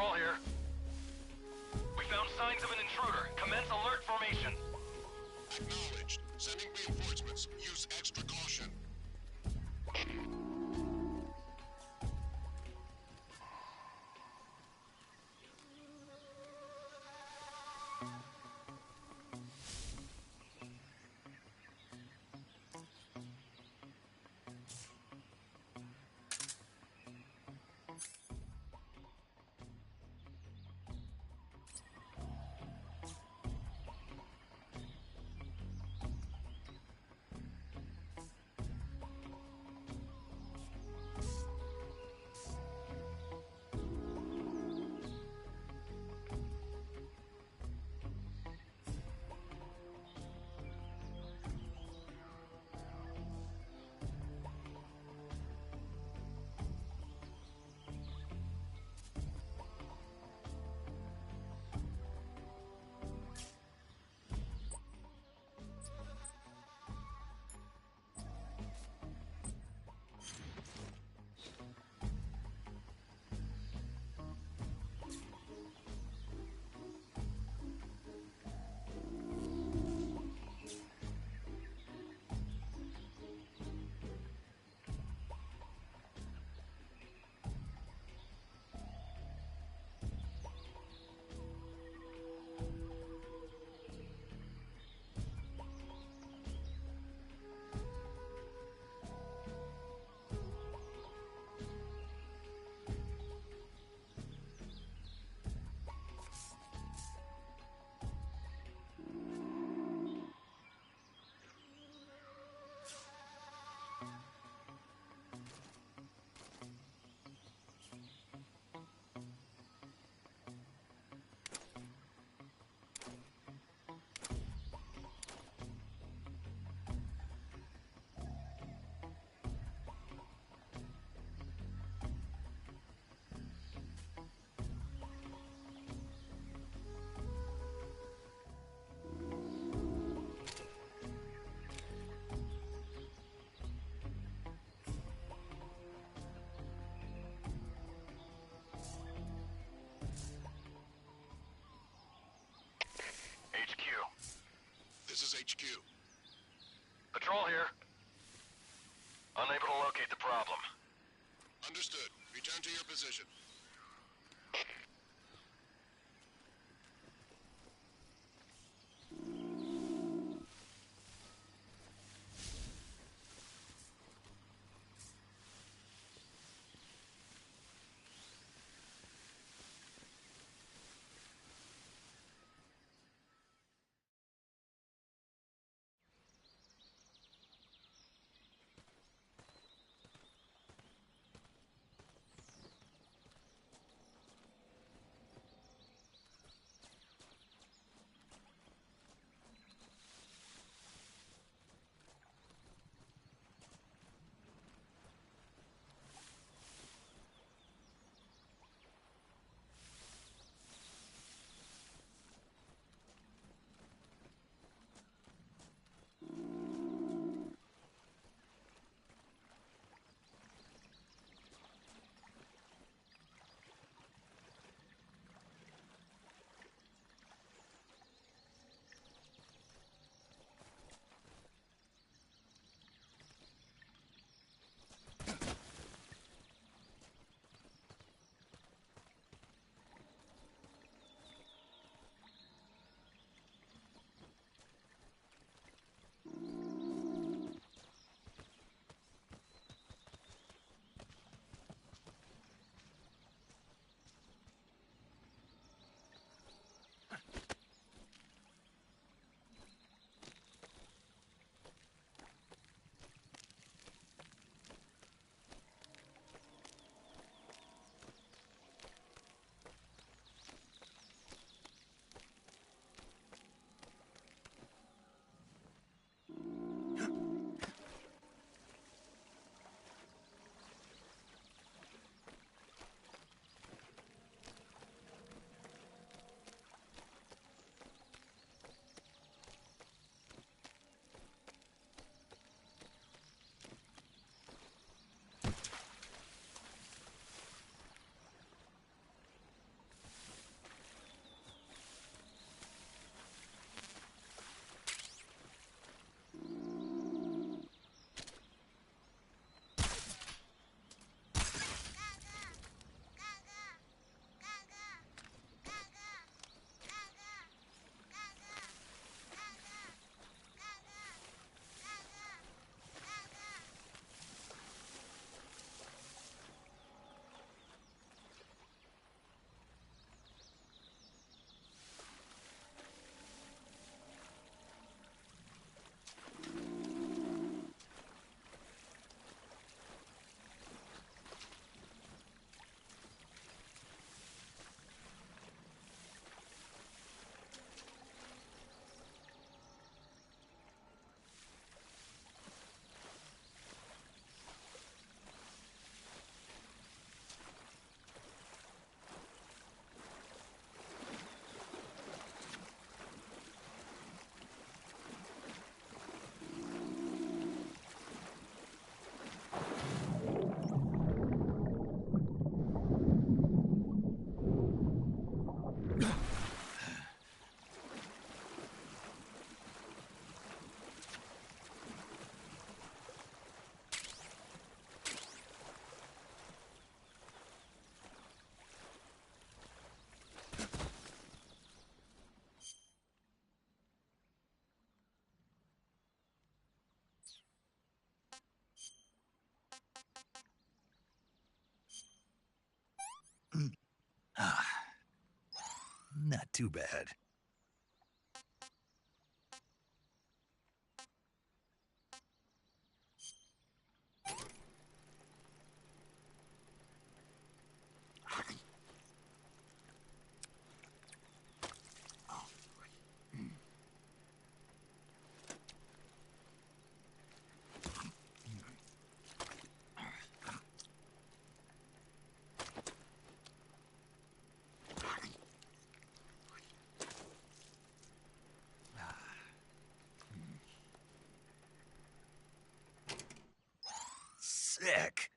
Patrol here. We found signs of an intruder. Commence alert formation. Acknowledged. Sending reinforcements. Use extra caution. This is HQ. Patrol here. Unable to locate the problem. Understood. Return to your position. Not too bad. Sick.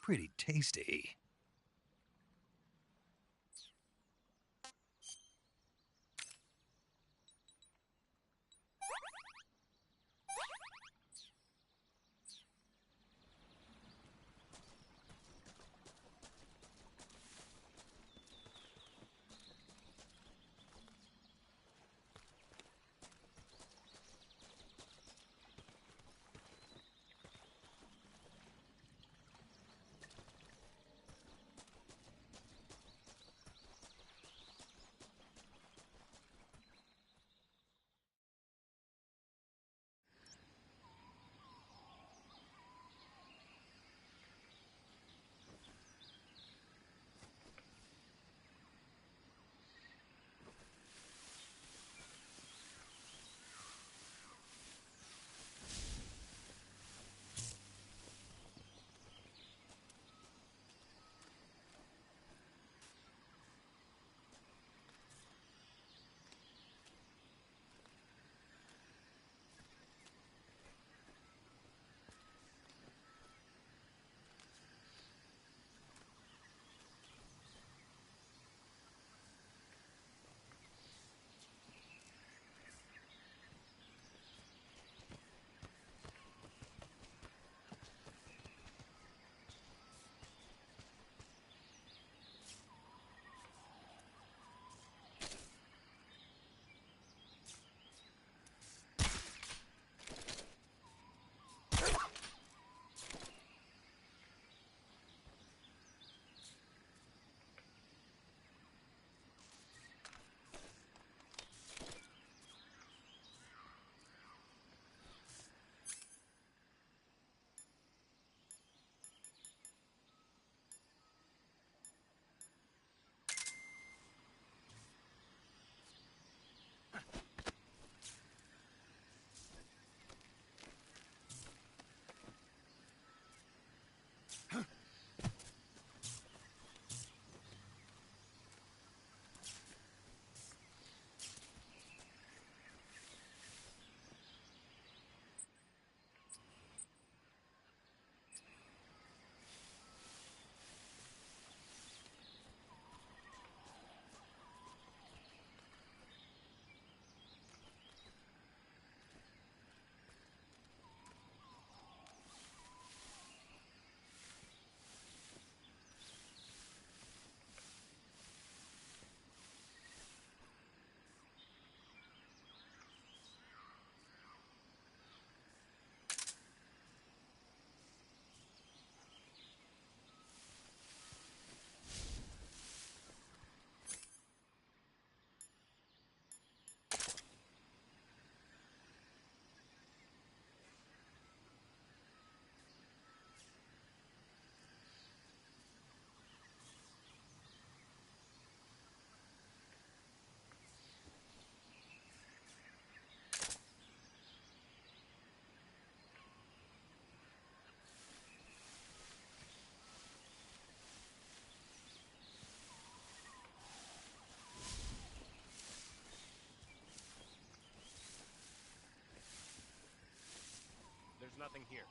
Pretty tasty. There's nothing here.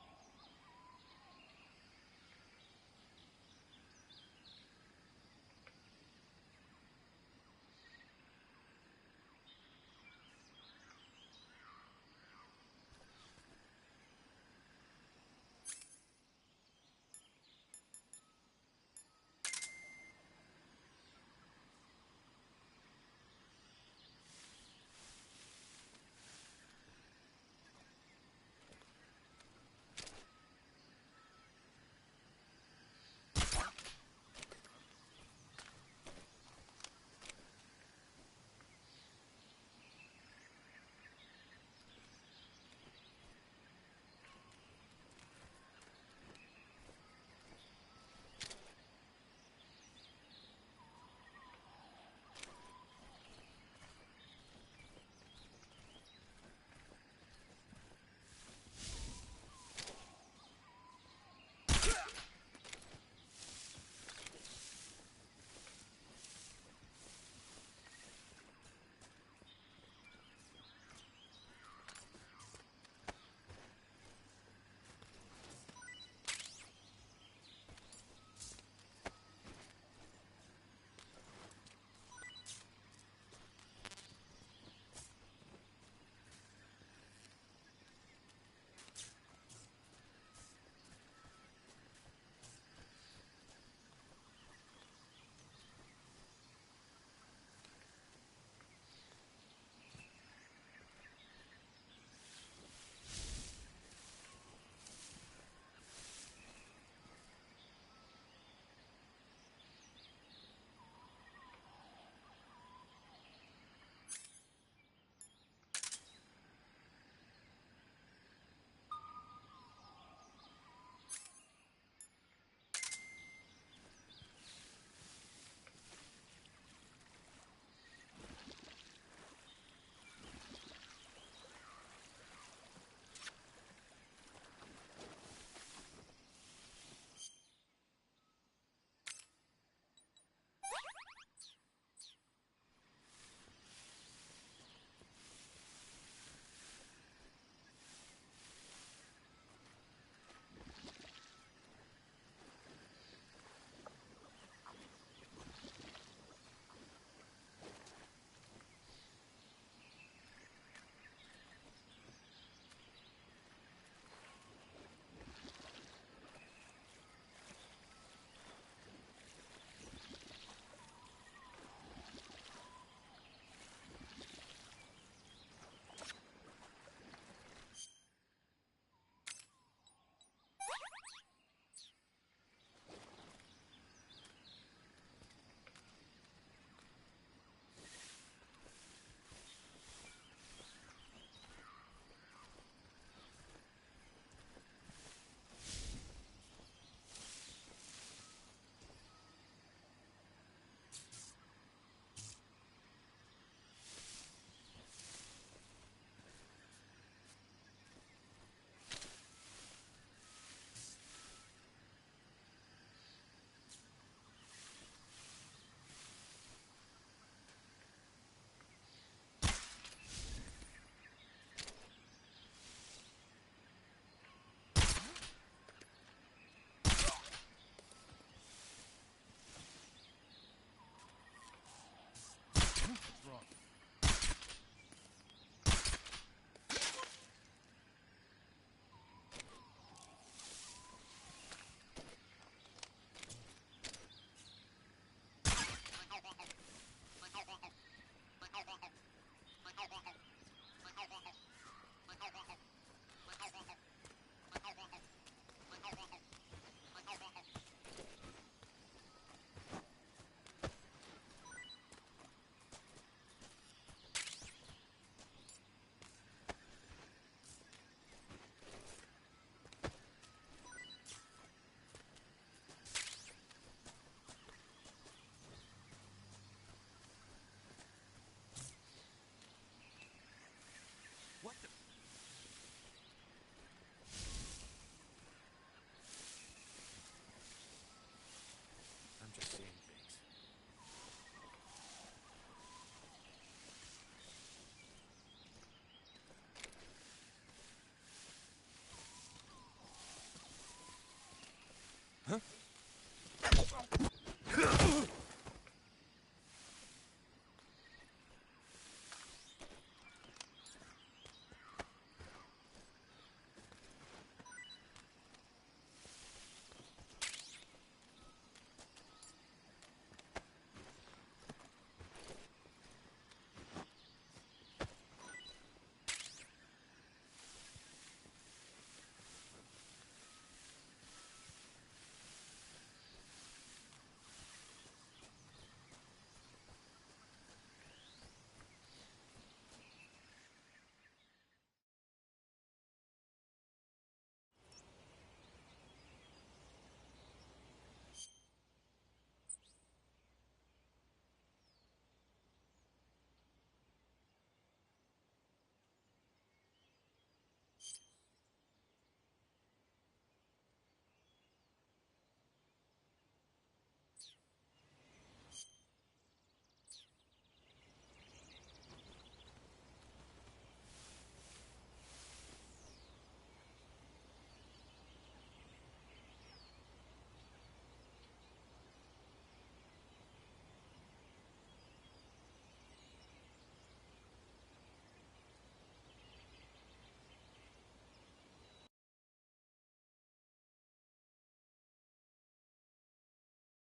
Huh?